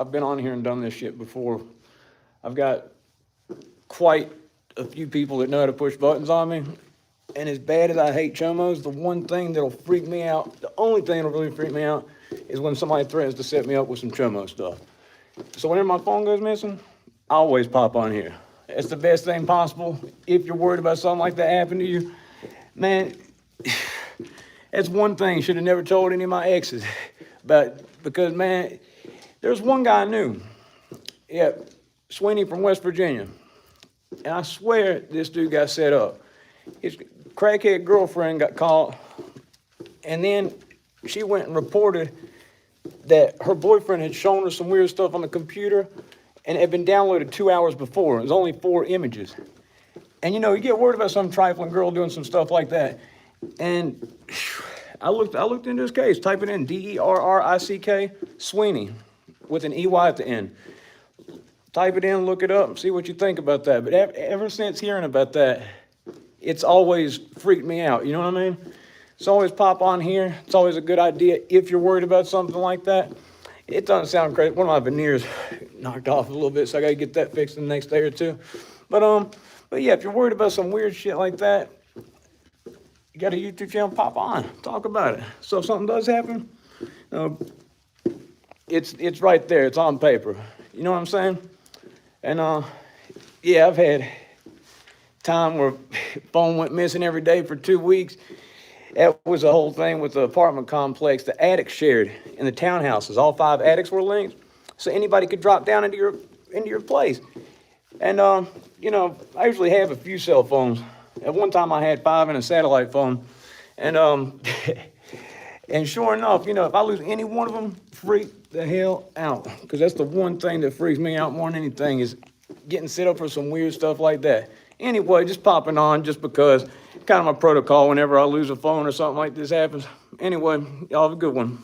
I've been on here and done this shit before. I've got quite a few people that know how to push buttons on me. And as bad as I hate chomos, the one thing that'll freak me out, the only thing that'll really freak me out, is when somebody threatens to set me up with some chomo stuff. So whenever my phone goes missing, I always pop on here. It's the best thing possible. If you're worried about something like that happening to you, man, that's one thing I should have never told any of my exes. But because, man, there's one guy I knew. Yeah, Sweeney from West Virginia. And I swear this dude got set up. His crackhead girlfriend got caught, and then she went and reported that her boyfriend had shown her some weird stuff on the computer, and it had been downloaded 2 hours before. It was only 4 images. And, you get worried about some trifling girl doing some stuff like that. And I looked into this case. Type it in, Derrick, Sweeney, with an EY at the end. Type it in, look it up, and see what you think about that. But ever since hearing about that, it's always freaked me out, you know what I mean? It's always pop on here. It's always a good idea if you're worried about something like that. It doesn't sound crazy. One of my veneers knocked off a little bit, so I got to get that fixed in the next day or two. But yeah, if you're worried about some weird shit like that, you got a YouTube channel, pop on, talk about it. So if something does happen, it's right there. It's on paper. You know what I'm saying? And yeah, I've had time where phone went missing every day for 2 weeks. That was the whole thing with the apartment complex. The attics shared in the townhouses. All 5 attics were linked, so anybody could drop down into your place. And I usually have a few cell phones. At one time, I had 5 and a satellite phone, and and sure enough, if I lose any one of them, freak the hell out, because that's the one thing that freaks me out more than anything is getting set up for some weird stuff like that. Anyway, just popping on just because kind of my protocol whenever I lose a phone or something like this happens. Anyway, y'all have a good one.